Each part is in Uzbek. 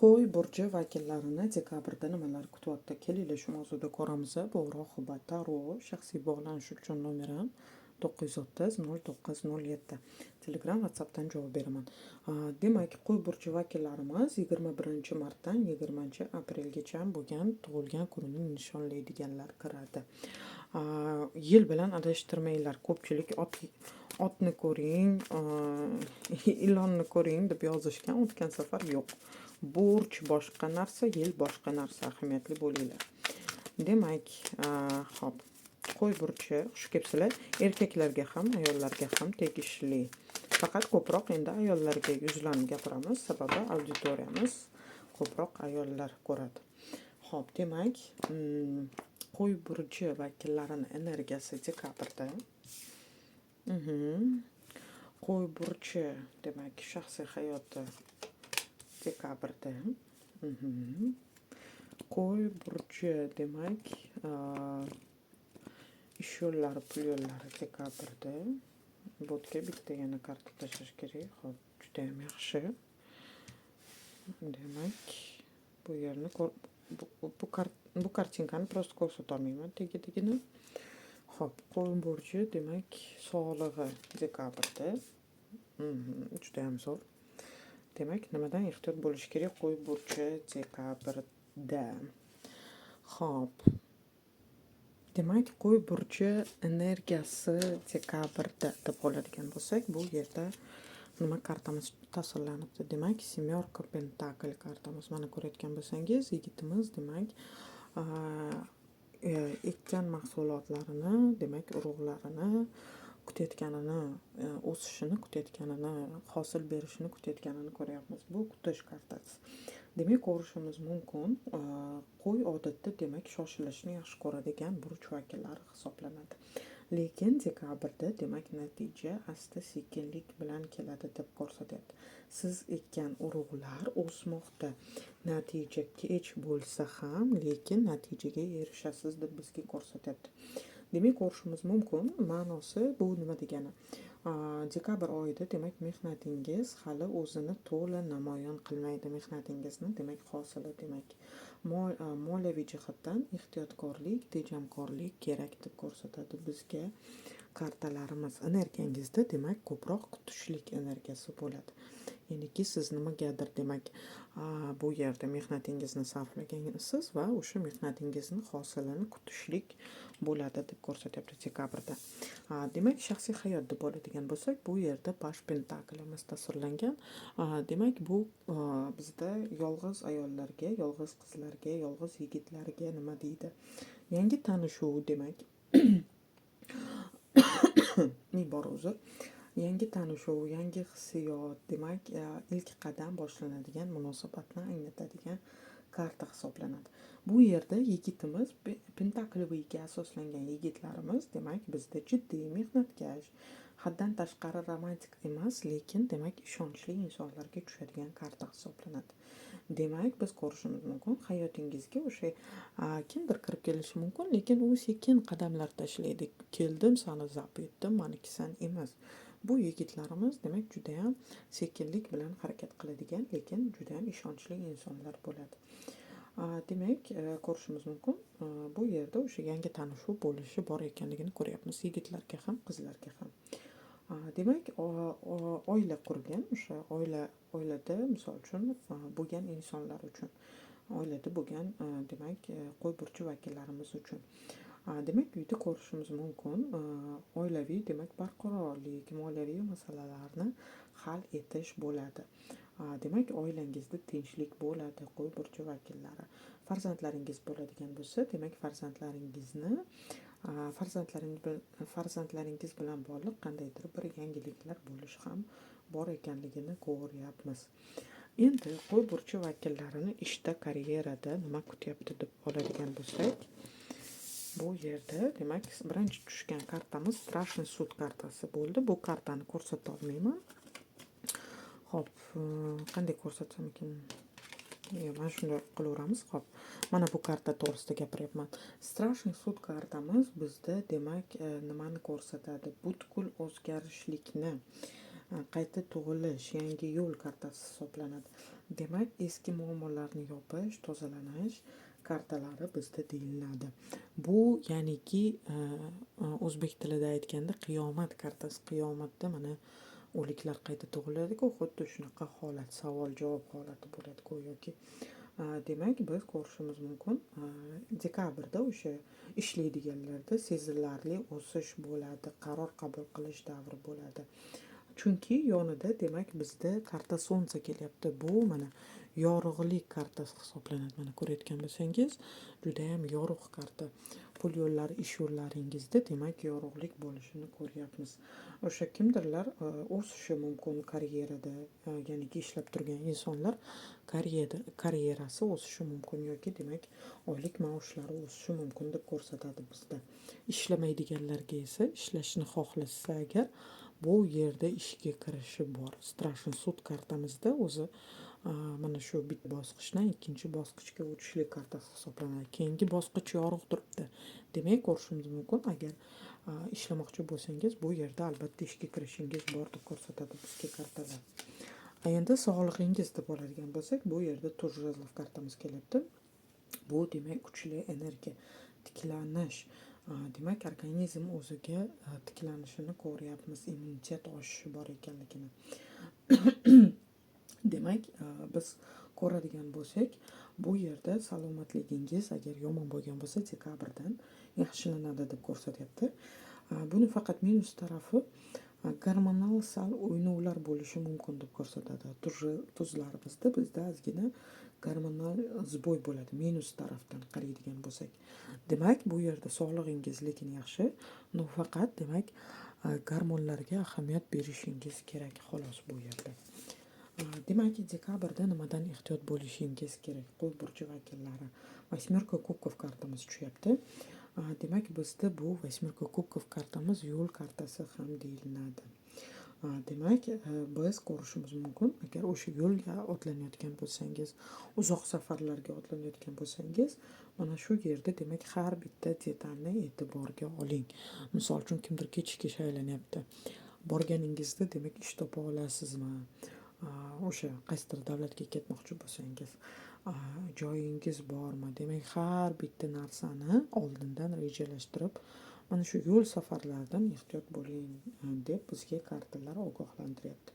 Qo'y burji vakillarini dekabrda nimalar kutyapti? Kelinglar shu mavzuda ko'ramiz. Bu Rohiba Taro shaxsiy bog'lanish uchun nomerim 930 0907. Telegram, WhatsAppdan javob beraman. Demak, qo'y burji vakillarimiz 21-martdan 20-aprelgacha bo'lgan tug'ilgan kunini nishonlaydiganlar kiradi. Yil bilan adashtirmanglar. Ko'pchilik otni ko'ring, ilonni ko'ring deb yozishgan, o'tgan safar yo'q. Burch boshqa narsa, yil boshqa narsa, ahamiyatli bo'linglar. Demak, hop, qo'y burchi xush kelibsizlar. Erkaklarga ham, ayollarga ham tegishli. Faqat ko'proq endi ayollarga yuzlanib gapiramiz, sababi auditoriyamiz ko'proq ayollar ko'radi. Hop, demak, qo'y burchi vakillarini energiyasi dekabrda. Qo'y burchi, demak, shaxsiy hayoti dekabrda. Qo'y burchi, demak, ish yo'llari, pul yo'llari dekabrda. Bo'tga bitta yana karta tashlash kerak. Hop, juda ham yaxshi. Demak, bu yerni bu kartinkani prosta ko'rsata olmayman, tegi-tegini. Hop, qo'y burchi, demak, sog'lig'i dekabrda. Juda ham zo'r. Demak, nimadan ehtiyot bo'lish kerak qo'y burchi dekabrda? Hop. Demak, qo'y burchi energiyasi dekabrda deb oladigan bo'lsak, bu yerda nima kartamiz tasvirlanibdi? Demak, Semyorka Pentakl kartamiz. Mana ko'rayotgan bo'lsangiz, yigitimiz demak, ekkan mahsulotlarini, demak, urug'larini kutayotganini, o'sishini kutayotganini, hosil berishini kutayotganini ko'ryapmiz. Bu kutish kartasi. Demak, ko'rishimiz mumkin, qo'y odatda demak shoshilishni yaxshi ko'radigan burch vakillari hisoblanadi. Lekin dekabrda demak natija asta-sekinlik bilan keladi deb ko'rsatyapti. Siz ekkan urug'lar o'smoqda. Natija kech bo'lsa ham, lekin natijaga erishasiz deb bizga ko'rsatyapti. Demak, ko'rishimiz mumkin, ma'nosi bu nima degani? Dekabr oyida demak mehnatingiz hali o'zini to'la namoyon qilmaydi. Mehnatingizni demak hosili, demak moliyaviy jihatdan ehtiyotkorlik, tejamkorlik kerak deb ko'rsatadi bizga kartalarimiz. Energiyangizda demak ko'proq kutishlik energiyasi bo'ladi. Ya'niki siz nimagadir demak bu yerda mehnatingizni sarflagansiz va o'sha mehnatingizni hosilini kutishlik bo'ladi deb ko'rsatyapti dekabrda. Demak, shaxsiy hayot deb oladigan bo'lsak, bu yerda Pash Pentaklimiz tasvirlangan. Demak, bu bizda yolg'iz ayollarga, yolg'iz qizlarga, yolg'iz yigitlarga nima deydi? Yangi tanishuv demak. Bor uzr. Yangi tanishuv, yangi hissiyot, demak, ilk qadam boshlanadigan munosabatni anglatadigan karta hisoblanadi. Bu yerda yigitimiz, pentakliga asoslangan yigitlarimiz, demak, bizda jiddiy, mehnatkash, haddan tashqari romantik emas, lekin demak ishonchli insonlarga tushadigan karta hisoblanadi. Demak, biz ko'rishimiz mumkin, hayotingizga o'sha kimdir kirib kelishi mumkin, lekin u sekin qadamlar tashlaydi. Keldim, sani zap etdim, maniki san emas. Bu yigitlarimiz demak juda ham sekinlik bilan harakat qiladigan, lekin juda ham ishonchli insonlar bo'ladi. Demak, ko'rishimiz mumkin, bu yerda o'sha yangi tanishuv bo'lishi bor ekanligini ko'ryapmiz, yigitlarga ham, qizlarga ham. Demak, oila qurgan, o'sha oilada misol uchun bo'lgan insonlar uchun, oilada bo'lgan demak qo'y burchi vakillarimiz uchun. Demak, uyda ko'rishimiz mumkin, oilaviy demak barqarorlik, moliyaviy masalalarni hal etish bo'ladi. Demak, oilangizda tinchlik bo'ladi, qo'y burchi vakillari. Farzandlaringiz bo'ladigan bo'lsa, demak farzandlaringiz bilan bog'liq qandaydir bir yangiliklar bo'lishi ham bor ekanligini ko'ryapmiz. Endi qo'y burchi vakillarini ishda, karyerada nima kutyapti deb oladigan bo'lsak, bu yerda demak birinchi tushgan kartamiz Strashniy sud kartasi bo'ldi. Bu kartani ko'rsata olmayman. Hop, qanday ko'rsatsam ekan? Mana shunday qilaveramiz. Hop, mana bu karta to'g'risida gapiryapman. Strashniy sud kartamiz bizda demak nimani ko'rsatadi? Butkul o'zgarishlikni, qayta tug'ilish, yangi yo'l kartasi hisoblanadi. Demak, eski muammolarni yopish, tozalanish kartalari bizda deyiladi. Bu ya'niki o'zbek tilida aytganda qiyomat kartasi. Qiyomatda mana o'liklar qayta tug'iladiku, xuddi shunaqa holat, savol-javob holati bo'ladi go'yoki. Demak, biz ko'rishimiz mumkin, dekabrda o'sha ishlaydiganlarda sezilarli o'sish bo'ladi, qaror qabul qilish davri bo'ladi. Chunki yonida demak bizda karta Solnце kelyapti. Bu mana yorug'lik kartasi hisoblanadi. Mana ko'rayotgan bo'lsangiz, juda ham yorug' karta. Pul yo'llari, ish yo'llaringizda demak yorug'lik bo'lishini ko'ryapmiz. O'sha kimdirlar o'sishi mumkin karyerada, ya'ni ishlab turgan insonlar karyerasi o'sishi mumkin yoki demak oylik maoshlari o'sishi mumkin deb ko'rsatadi bizda. Ishlamaydiganlarga esa ishlashni xohlashsa agar bu yerda ishga kirishi bor. Strashniy sud kartamizda o'zi mana shu bitta bosqichdan ikkinchi bosqichga o'tishlik kartasi hisoblanadi. Keyingi bosqich yorug' turibdi. Demak, ko'rishimiz mumkin, agar ishlamoqchi bo'lsangiz bu yerda albatta ishga kirishingiz bor deb ko'rsatadi bizga kartalar. Endi sog'lig'ingiz deb oladigan bo'lsak, bu yerda Turjazlov kartamiz kelyapti. Bu demak kuchli energiya, tiklanish. Demak, organizm o'ziga tiklanishini ko'ryapmiz, immunitet oshishi bor ekanligini. Demak, biz ko'radigan bo'lsak, bu yerda salomatligingiz agar yomon bo'lgan bo'lsa, dekabrdan yaxshilanadi deb ko'rsatyapti. Buni faqat minus tarafi gormonal sal o'ynovlar bo'lishi mumkin deb ko'rsatadi. Tuzlarimizda bizda ozgina gormonal zboy bo'ladi, minus tarafdan qaraydigan bo'lsak. Demak, bu yerda sog'lig'ingiz lekin yaxshi, faqat demak gormonlarga ahamiyat berishingiz kerak xolos bu yerda. Demak, dekabrda nimadan ehtiyot bo'lishingiz kerak? Qo'y burchi vakillari. Восьмерка kubkov kartamiz tushyapti. Demak, bizda bu восьмерка kubkov kartamiz yo'l kartasi ham deyiladi. Demak, biz ko'rishimiz mumkin, agar o'sha yo'lga otlanayotgan bo'lsangiz, uzoq safarlarga otlanayotgan bo'lsangiz, mana shu yerda demak har bitta detalni e'tiborga oling. Misol uchun kimdir kechikka shaylanyapti. Borganingizda demak ish topa olasizmi? O'sha qaysidir davlatga ketmoqchi bo'lsangiz, joyingiz bormi? Demak, har bitta narsani oldindan rejalashtirib, mana shu yo'l safarlaridan ehtiyot bo'ling deb bizga kartalar ogohlantiryapti.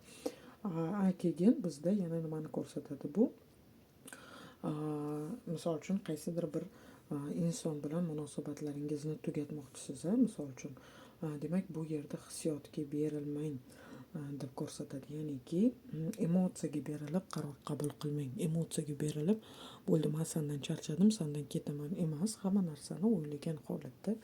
Keyin bizda yana nimani ko'rsatadi bu? Misol uchun qaysidir bir inson bilan munosabatlaringizni tugatmoqchisiz, misol uchun. Demak, bu yerda hissiyotga berilmang deb ko'rsatadi. Ya'niki emotsiyaga berilib qaror qabul qilmang. Emotsiyaga berilib, bo'ldi, men sendan charchadim, sendan ketaman emas, hamma narsani o'ylagan holatda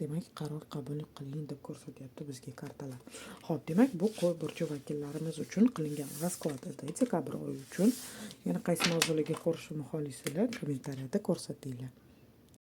demak qaror qabul qiling deb ko'rsatyapti bizga kartalar. Xo'p, demak, bu qo'y burchi vakillarimiz uchun qilingan rasklad dekabr oyi uchun. Yana qaysi mavzularga ko'rishni xohlaysizlar, kommentariyada ko'rsatinglar.